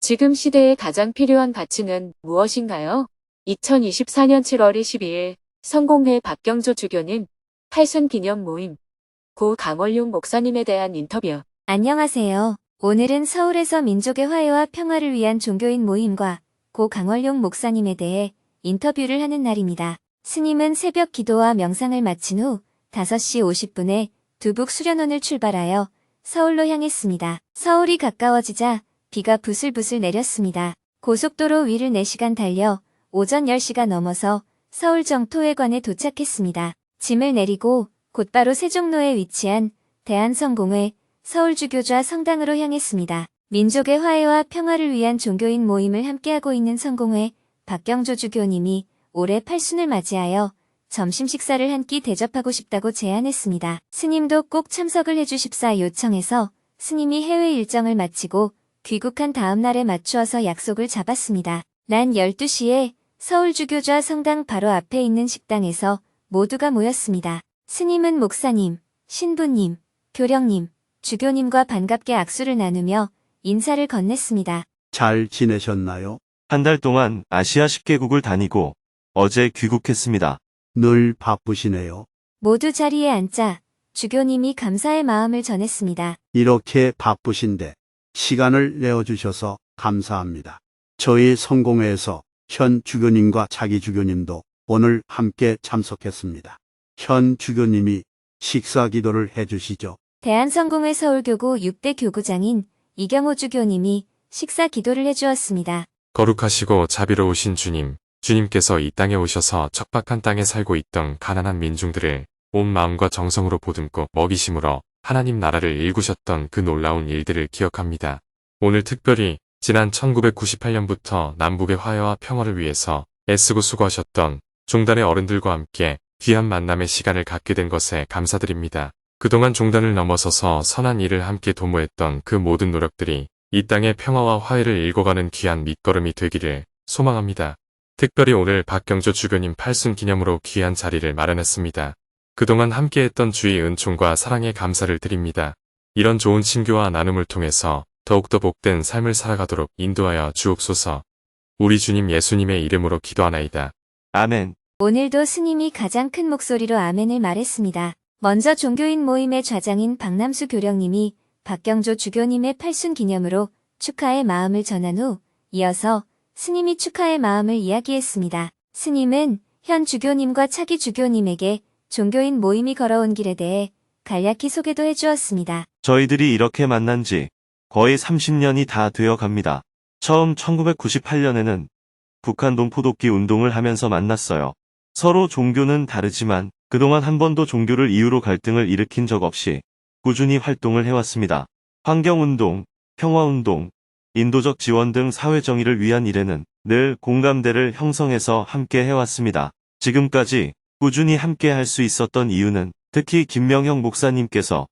지금 시대에 가장 필요한 가치는 무엇인가요? 2024년 7월 22일 성공회 박경조 주교님 8순 기념 모임 고 강원룡 목사님에 대한 인터뷰. 안녕하세요. 오늘은 서울에서 민족의 화해와 평화를 위한 종교인 모임과 고 강원룡 목사님에 대해 인터뷰를 하는 날입니다. 스님은 새벽 기도와 명상을 마친 후 5시 50분에 두북 수련원을 출발하여 서울로 향했습니다. 서울이 가까워지자 비가 부슬부슬 내렸습니다. 고속도로 위를 4시간 달려 오전 10시가 넘어서 서울 정토회관에 도착했습니다. 짐을 내리고 곧바로 세종로에 위치한 대한성공회 서울주교좌 성당으로 향했습니다. 민족의 화해와 평화를 위한 종교인 모임을 함께하고 있는 성공회 박경조 주교님이 올해 8순을 맞이하여 점심 식사를 한 끼 대접하고 싶다고 제안했습니다. 스님도 꼭 참석을 해주십사 요청해서 스님이 해외 일정을 마치고 귀국한 다음 날에 맞추어서 약속을 잡았습니다. 난 12시에 서울주교좌 성당 바로 앞에 있는 식당에서 모두가 모였습니다. 스님은 목사님, 신부님, 교령님, 주교님과 반갑게 악수를 나누며 인사를 건넸습니다. 잘 지내셨나요? 한 달 동안 아시아 10개국을 다니고 어제 귀국했습니다. 늘 바쁘시네요. 모두 자리에 앉자 주교님이 감사의 마음을 전했습니다. 이렇게 바쁘신데 시간을 내어주셔서 감사합니다. 저희 성공회에서 현 주교님과 자기 주교님도 오늘 함께 참석했습니다. 현 주교님이 식사 기도를 해주시죠. 대한성공회 서울교구 6대 교구장인 이경호 주교님이 식사 기도를 해주었습니다. 거룩하시고 자비로우신 주님, 주님께서 이 땅에 오셔서 척박한 땅에 살고 있던 가난한 민중들을 온 마음과 정성으로 보듬고 먹이심으로 하나님 나라를 일구셨던 그 놀라운 일들을 기억합니다. 오늘 특별히 지난 1998년부터 남북의 화해와 평화를 위해서 애쓰고 수고하셨던 종단의 어른들과 함께 귀한 만남의 시간을 갖게 된 것에 감사드립니다. 그동안 종단을 넘어서서 선한 일을 함께 도모했던 그 모든 노력들이 이 땅의 평화와 화해를 일궈가는 귀한 밑거름이 되기를 소망합니다. 특별히 오늘 박경조 주교님 8순 기념으로 귀한 자리를 마련했습니다. 그동안 함께했던 주의 은총과 사랑에 감사를 드립니다. 이런 좋은 친교와 나눔을 통해서 더욱더 복된 삶을 살아가도록 인도하여 주옵소서. 우리 주님 예수님의 이름으로 기도하나이다. 아멘. 오늘도 스님이 가장 큰 목소리로 아멘을 말했습니다. 먼저 종교인 모임의 좌장인 박남수 교령님이 박경조 주교님의 8순 기념으로 축하의 마음을 전한 후 이어서 스님이 축하의 마음을 이야기했습니다. 스님은 현 주교님과 차기 주교님에게 종교인 모임이 걸어온 길에 대해 간략히 소개도 해주었습니다. 저희들이 이렇게 만난 지 거의 30년이 다 되어 갑니다. 처음 1998년에는 북한 동포독기 운동을 하면서 만났어요. 서로 종교는 다르지만 그동안 한 번도 종교를 이유로 갈등을 일으킨 적 없이 꾸준히 활동을 해왔습니다. 환경운동, 평화운동, 인도적 지원 등 사회정의를 위한 일에는 늘 공감대를 형성해서 함께 해왔습니다. 지금까지 꾸준히 함께 할 수 있었던 이유는 특히 김명형 목사님께서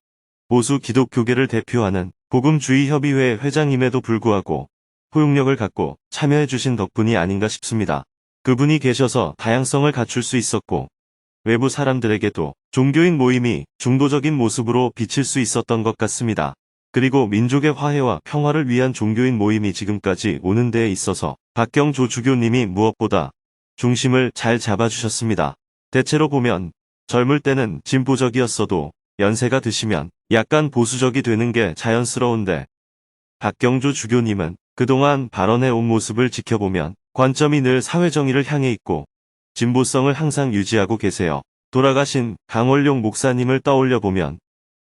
보수 기독교계를 대표하는 복음주의협의회 회장임에도 불구하고 포용력을 갖고 참여해주신 덕분이 아닌가 싶습니다. 그분이 계셔서 다양성을 갖출 수 있었고 외부 사람들에게도 종교인 모임이 중도적인 모습으로 비칠 수 있었던 것 같습니다. 그리고 민족의 화해와 평화를 위한 종교인 모임이 지금까지 오는 데에 있어서 박경조 주교님이 무엇보다 중심을 잘 잡아주셨습니다. 대체로 보면 젊을 때는 진보적이었어도 연세가 드시면 약간 보수적이 되는 게 자연스러운데 박경조 주교님은 그동안 발언해온 모습을 지켜보면 관점이 늘 사회정의를 향해 있고 진보성을 항상 유지하고 계세요. 돌아가신 강원룡 목사님을 떠올려보면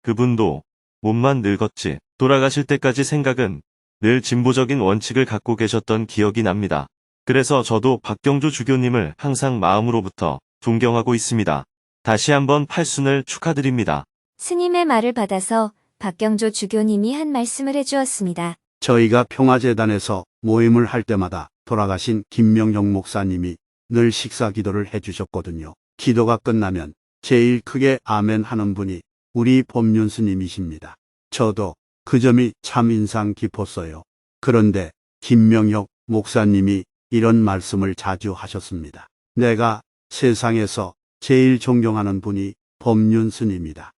그분도 몸만 늙었지 돌아가실 때까지 생각은 늘 진보적인 원칙을 갖고 계셨던 기억이 납니다. 그래서 저도 박경조 주교님을 항상 마음으로부터 존경하고 있습니다. 다시 한번 8순을 축하드립니다. 스님의 말을 받아서 박경조 주교님이 한 말씀을 해주었습니다. 저희가 평화재단에서 모임을 할 때마다 돌아가신 김명형 목사님이 늘 식사 기도를 해주셨거든요. 기도가 끝나면 제일 크게 아멘 하는 분이 우리 법륜 스님이십니다. 저도 그 점이 참 인상 깊었어요. 그런데 김명혁 목사님이 이런 말씀을 자주 하셨습니다. 내가 세상에서 제일 존경하는 분이 법륜 스님이다.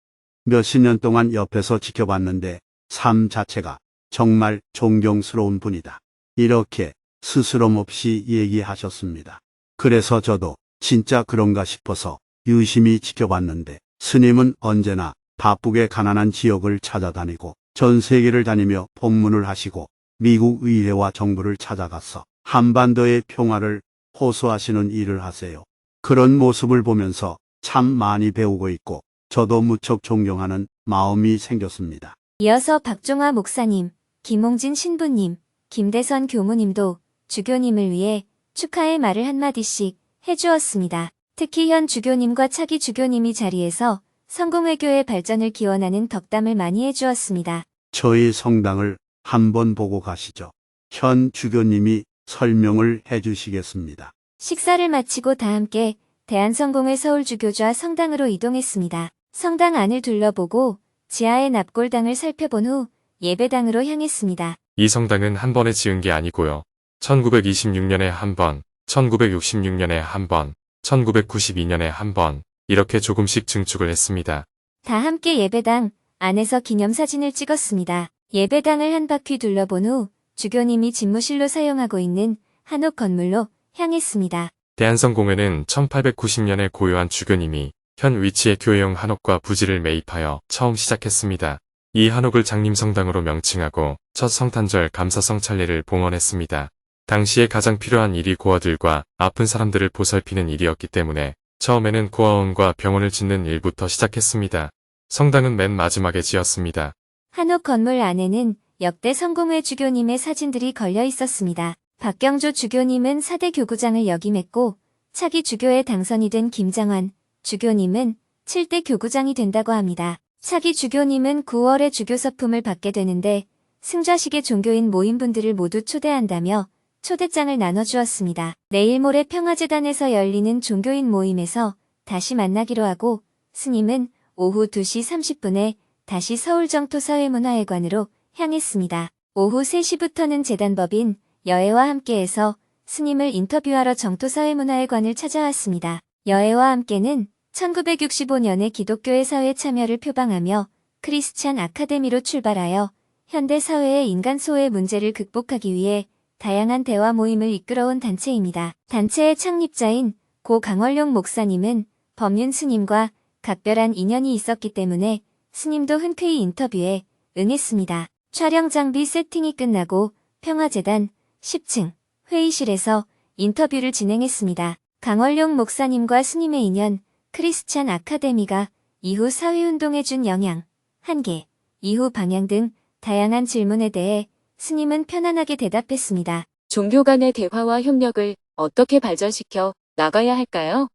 몇십 년 동안 옆에서 지켜봤는데 삶 자체가 정말 존경스러운 분이다. 이렇게 스스럼 없이 얘기하셨습니다. 그래서 저도 진짜 그런가 싶어서 유심히 지켜봤는데 스님은 언제나 바쁘게 가난한 지역을 찾아다니고 전 세계를 다니며 법문을 하시고 미국 의회와 정부를 찾아가서 한반도의 평화를 호소하시는 일을 하세요. 그런 모습을 보면서 참 많이 배우고 있고 저도 무척 존경하는 마음이 생겼습니다. 이어서 박종화 목사님, 김홍진 신부님, 김대선 교무님도 주교님을 위해 축하의 말을 한마디씩 해주었습니다. 특히 현 주교님과 차기 주교님이 자리에서 성공회교의 발전을 기원하는 덕담을 많이 해주었습니다. 저희 성당을 한번 보고 가시죠. 현 주교님이 설명을 해주시겠습니다. 식사를 마치고 다 함께 대한성공회 서울주교좌 성당으로 이동했습니다. 성당 안을 둘러보고 지하의 납골당을 살펴본 후 예배당으로 향했습니다. 이 성당은 한 번에 지은 게 아니고요. 1926년에 한 번, 1966년에 한 번, 1992년에 한 번, 이렇게 조금씩 증축을 했습니다. 다 함께 예배당 안에서 기념사진을 찍었습니다. 예배당을 한 바퀴 둘러본 후 주교님이 집무실로 사용하고 있는 한옥 건물로 향했습니다. 대한성공회는 1890년에 고요한 주교님이 현 위치의 교회용 한옥과 부지를 매입하여 처음 시작했습니다. 이 한옥을 장림성당으로 명칭하고 첫 성탄절 감사성 찰례를 봉헌했습니다. 당시에 가장 필요한 일이 고아들과 아픈 사람들을 보살피는 일이었기 때문에 처음에는 고아원과 병원을 짓는 일부터 시작했습니다. 성당은 맨 마지막에 지었습니다. 한옥 건물 안에는 역대 성공회 주교님의 사진들이 걸려 있었습니다. 박경조 주교님은 4대 교구장을 역임했고 차기 주교에 당선이 된 김장환 주교님은 7대 교구장이 된다고 합니다. 차기 주교님은 9월에 주교서품을 받게 되는데 승좌식에 종교인 모임분들을 모두 초대한다며 초대장을 나눠주었습니다. 내일 모레 평화재단에서 열리는 종교인 모임에서 다시 만나기로 하고 스님은 오후 2시 30분에 다시 서울정토사회문화회관으로 향했습니다. 오후 3시부터는 재단법인 여애와 함께해서 스님을 인터뷰하러 정토사회문화회관을 찾아왔습니다. 여애와 함께는 1965년에 기독교의 사회 참여를 표방하며 크리스찬 아카데미로 출발하여 현대 사회의 인간 소외 문제를 극복하기 위해 다양한 대화 모임을 이끌어온 단체입니다. 단체의 창립자인 고 강월용 목사님은 법륜 스님과 각별한 인연이 있었기 때문에 스님도 흔쾌히 인터뷰에 응했습니다. 촬영 장비 세팅이 끝나고 평화재단 10층 회의실에서 인터뷰를 진행했습니다. 강월용 목사님과 스님의 인연, 크리스찬 아카데미가 이후 사회운동에 준 영향, 한계, 이후 방향 등 다양한 질문에 대해 스님은 편안하게 대답했습니다. 종교 간의 대화와 협력을 어떻게 발전시켜 나가야 할까요?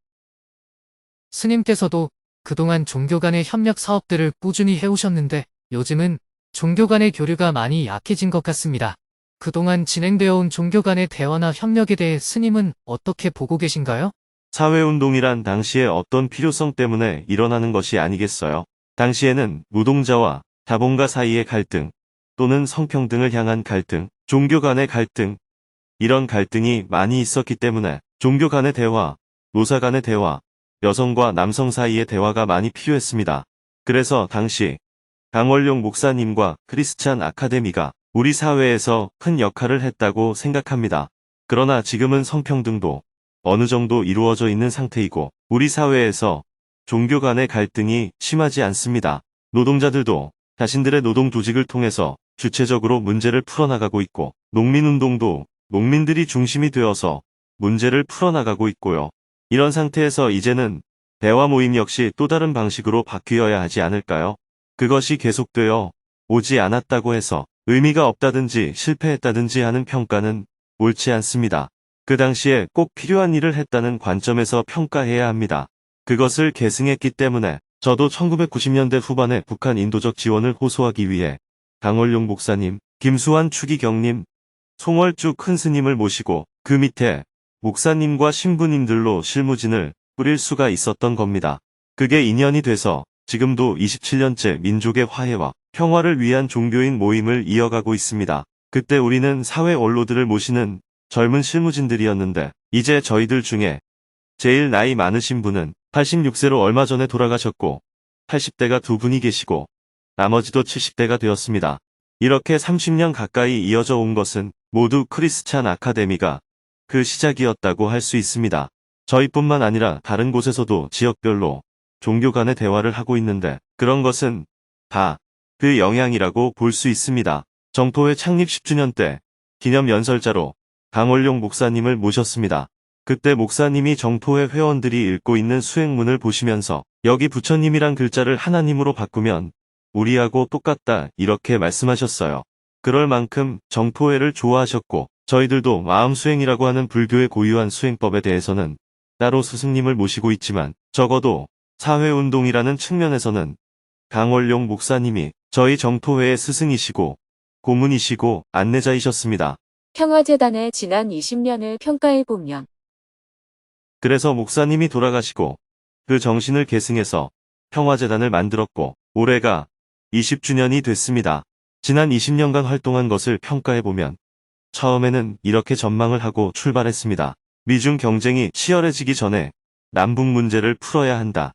스님께서도 그동안 종교 간의 협력 사업들을 꾸준히 해오셨는데 요즘은 종교 간의 교류가 많이 약해진 것 같습니다. 그동안 진행되어 온 종교 간의 대화나 협력에 대해 스님은 어떻게 보고 계신가요? 사회운동이란 당시에 어떤 필요성 때문에 일어나는 것이 아니겠어요. 당시에는 노동자와 자본가 사이의 갈등, 또는 성평등을 향한 갈등, 종교 간의 갈등, 이런 갈등이 많이 있었기 때문에 종교 간의 대화, 노사 간의 대화, 여성과 남성 사이의 대화가 많이 필요했습니다. 그래서 당시 강월용 목사님과 크리스찬 아카데미가 우리 사회에서 큰 역할을 했다고 생각합니다. 그러나 지금은 성평등도 어느 정도 이루어져 있는 상태이고 우리 사회에서 종교 간의 갈등이 심하지 않습니다. 노동자들도 자신들의 노동 조직을 통해서 주체적으로 문제를 풀어나가고 있고 농민운동도 농민들이 중심이 되어서 문제를 풀어나가고 있고요. 이런 상태에서 이제는 대화 모임 역시 또 다른 방식으로 바뀌어야 하지 않을까요? 그것이 계속되어 오지 않았다고 해서 의미가 없다든지 실패했다든지 하는 평가는 옳지 않습니다. 그 당시에 꼭 필요한 일을 했다는 관점에서 평가해야 합니다. 그것을 계승했기 때문에 저도 1990년대 후반에 북한 인도적 지원을 호소하기 위해 강월용 목사님, 김수환 추기경님, 송월주 큰스님을 모시고 그 밑에 목사님과 신부님들로 실무진을 꾸릴 수가 있었던 겁니다. 그게 인연이 돼서 지금도 27년째 민족의 화해와 평화를 위한 종교인 모임을 이어가고 있습니다. 그때 우리는 사회 원로들을 모시는 젊은 실무진들이었는데 이제 저희들 중에 제일 나이 많으신 분은 86세로 얼마 전에 돌아가셨고 80대가 두 분이 계시고 나머지도 70대가 되었습니다. 이렇게 30년 가까이 이어져 온 것은 모두 크리스찬 아카데미가 그 시작이었다고 할 수 있습니다. 저희뿐만 아니라 다른 곳에서도 지역별로 종교 간의 대화를 하고 있는데 그런 것은 다 그 영향이라고 볼 수 있습니다. 정토회 창립 10주년 때 기념 연설자로 강원룡 목사님을 모셨습니다. 그때 목사님이 정토회 회원들이 읽고 있는 수행문을 보시면서 여기 부처님이란 글자를 하나님으로 바꾸면 우리하고 똑같다 이렇게 말씀하셨어요. 그럴 만큼 정토회를 좋아하셨고 저희들도 마음수행이라고 하는 불교의 고유한 수행법에 대해서는 따로 스승님을 모시고 있지만 적어도 사회운동이라는 측면에서는 강원룡 목사님이 저희 정토회의 스승이시고 고문이시고 안내자이셨습니다. 평화재단의 지난 20년을 평가해보면 그래서 목사님이 돌아가시고 그 정신을 계승해서 평화재단을 만들었고 올해가 20주년이 됐습니다. 지난 20년간 활동한 것을 평가해보면 처음에는 이렇게 전망을 하고 출발했습니다. 미중 경쟁이 치열해지기 전에 남북 문제를 풀어야 한다.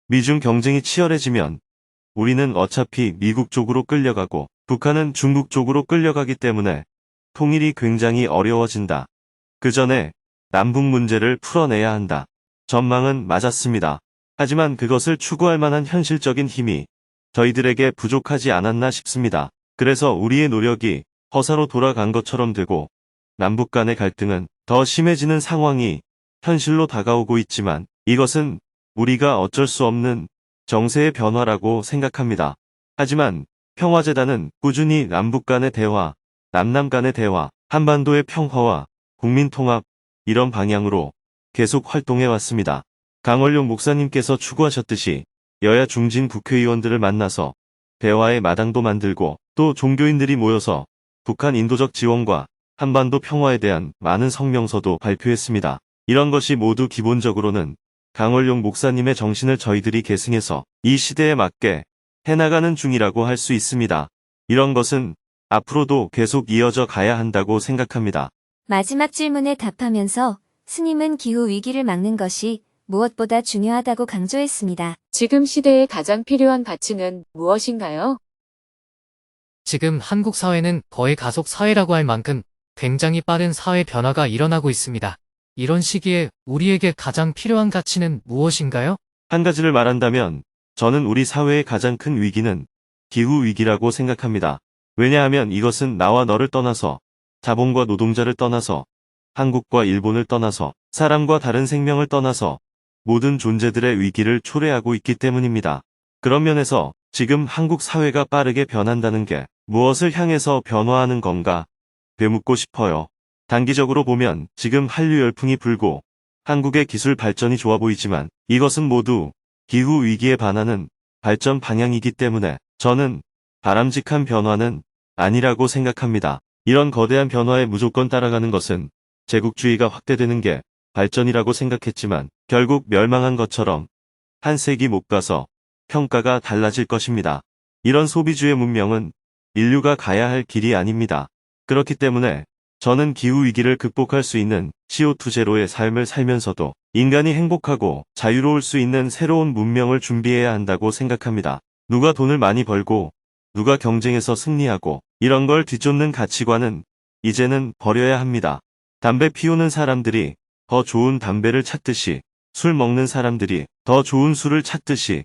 미중 경쟁이 치열해지면 우리는 어차피 미국 쪽으로 끌려가고 북한은 중국 쪽으로 끌려가기 때문에 통일이 굉장히 어려워진다. 그 전에 남북 문제를 풀어내야 한다. 전망은 맞았습니다. 하지만 그것을 추구할 만한 현실적인 힘이 저희들에게 부족하지 않았나 싶습니다. 그래서 우리의 노력이 허사로 돌아간 것처럼 되고 남북 간의 갈등은 더 심해지는 상황이 현실로 다가오고 있지만 이것은 우리가 어쩔 수 없는 정세의 변화라고 생각합니다. 하지만 평화재단은 꾸준히 남북 간의 대화, 남남 간의 대화, 한반도의 평화와 국민통합 이런 방향으로 계속 활동해 왔습니다. 강원룡 목사님께서 추구하셨듯이 여야 중진 국회의원들을 만나서 대화의 마당도 만들고 또 종교인들이 모여서 북한 인도적 지원과 한반도 평화에 대한 많은 성명서도 발표했습니다. 이런 것이 모두 기본적으로는 강원룡 목사님의 정신을 저희들이 계승해서 이 시대에 맞게 해나가는 중이라고 할 수 있습니다. 이런 것은 앞으로도 계속 이어져 가야 한다고 생각합니다. 마지막 질문에 답하면서 스님은 기후 위기를 막는 것이 무엇보다 중요하다고 강조했습니다. 지금 시대에 가장 필요한 가치는 무엇인가요? 지금 한국 사회는 거의 가속 사회라고 할 만큼 굉장히 빠른 사회 변화가 일어나고 있습니다. 이런 시기에 우리에게 가장 필요한 가치는 무엇인가요? 한 가지를 말한다면 저는 우리 사회의 가장 큰 위기는 기후 위기라고 생각합니다. 왜냐하면 이것은 나와 너를 떠나서 자본과 노동자를 떠나서 한국과 일본을 떠나서 사람과 다른 생명을 떠나서 모든 존재들의 위기를 초래하고 있기 때문입니다. 그런 면에서 지금 한국 사회가 빠르게 변한다는 게 무엇을 향해서 변화하는 건가 되묻고 싶어요. 단기적으로 보면 지금 한류 열풍이 불고 한국의 기술 발전이 좋아 보이지만 이것은 모두 기후 위기에 반하는 발전 방향이기 때문에 저는 바람직한 변화는 아니라고 생각합니다. 이런 거대한 변화에 무조건 따라가는 것은 제국주의가 확대되는 게 발전이라고 생각했지만 결국 멸망한 것처럼 한 세기 못 가서 평가가 달라질 것입니다. 이런 소비주의 문명은 인류가 가야 할 길이 아닙니다. 그렇기 때문에 저는 기후위기를 극복할 수 있는 CO2 제로의 삶을 살면서도 인간이 행복하고 자유로울 수 있는 새로운 문명을 준비해야 한다고 생각합니다. 누가 돈을 많이 벌고 누가 경쟁에서 승리하고 이런 걸 뒤쫓는 가치관은 이제는 버려야 합니다. 담배 피우는 사람들이 더 좋은 담배를 찾듯이 술 먹는 사람들이 더 좋은 술을 찾듯이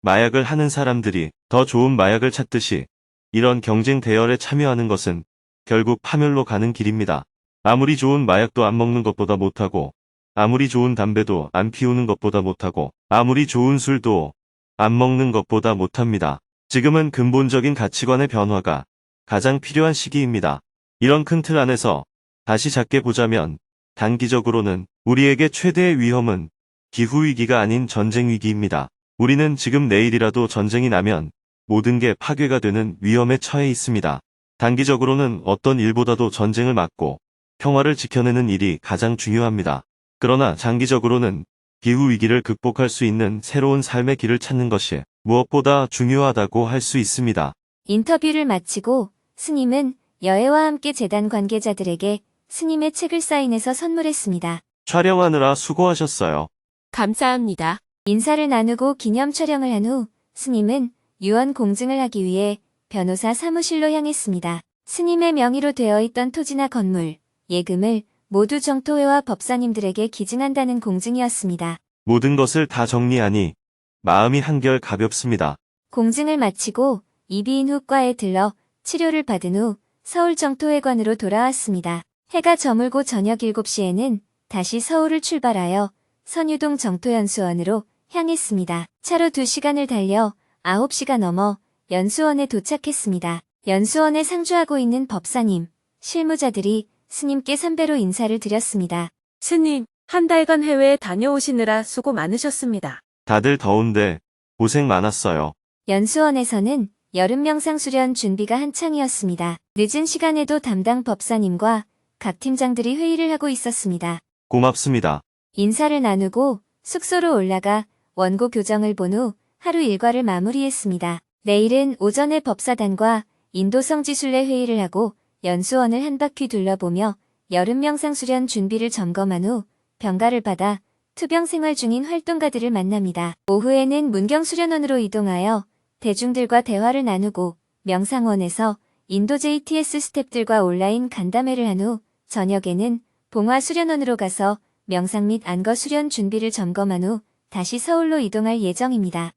마약을 하는 사람들이 더 좋은 마약을 찾듯이 이런 경쟁 대열에 참여하는 것은 결국 파멸로 가는 길입니다. 아무리 좋은 마약도 안 먹는 것보다 못하고 아무리 좋은 담배도 안 피우는 것보다 못하고 아무리 좋은 술도 안 먹는 것보다 못합니다. 지금은 근본적인 가치관의 변화가 가장 필요한 시기입니다. 이런 큰 틀 안에서 다시 작게 보자면 단기적으로는 우리에게 최대의 위험은 기후위기가 아닌 전쟁위기입니다. 우리는 지금 내일이라도 전쟁이 나면 모든 게 파괴가 되는 위험에 처해 있습니다. 단기적으로는 어떤 일보다도 전쟁을 막고 평화를 지켜내는 일이 가장 중요합니다. 그러나 장기적으로는 기후위기를 극복할 수 있는 새로운 삶의 길을 찾는 것이 무엇보다 중요하다고 할 수 있습니다. 인터뷰를 마치고 스님은 여애와 함께 재단 관계자들에게 스님의 책을 사인해서 선물했습니다. 촬영하느라 수고하셨어요. 감사합니다. 인사를 나누고 기념 촬영을 한 후 스님은 유언 공증을 하기 위해 변호사 사무실로 향했습니다. 스님의 명의로 되어 있던 토지나 건물, 예금을 모두 정토회와 법사님들에게 기증한다는 공증이었습니다. 모든 것을 다 정리하니 마음이 한결 가볍습니다. 공증을 마치고 이비인 후과에 들러 치료를 받은 후 서울 정토회관으로 돌아왔습니다. 해가 저물고 저녁 7시에는 다시 서울을 출발하여 선유동 정토연수원으로 향했습니다. 차로 2시간을 달려 9시가 넘어 연수원에 도착했습니다. 연수원에 상주하고 있는 법사님, 실무자들이 스님께 선배로 인사를 드렸습니다. 스님, 한 달간 해외에 다녀오시느라 수고 많으셨습니다. 다들 더운데 고생 많았어요. 연수원에서는 여름 명상 수련 준비가 한창이었습니다. 늦은 시간에도 담당 법사님과 각 팀장들이 회의를 하고 있었습니다. 고맙습니다. 인사를 나누고 숙소로 올라가 원고 교정을 본 후 하루 일과를 마무리했습니다. 내일은 오전에 법사단과 인도성지순례 회의를 하고 연수원을 한 바퀴 둘러보며 여름 명상 수련 준비를 점검한 후 병가를 받아 투병 생활 중인 활동가들을 만납니다. 오후에는 문경수련원으로 이동하여 대중들과 대화를 나누고 명상원에서 인도 JTS 스탭들과 온라인 간담회를 한 후 저녁에는 봉화수련원으로 가서 명상 및 안거 수련 준비를 점검한 후 다시 서울로 이동할 예정입니다.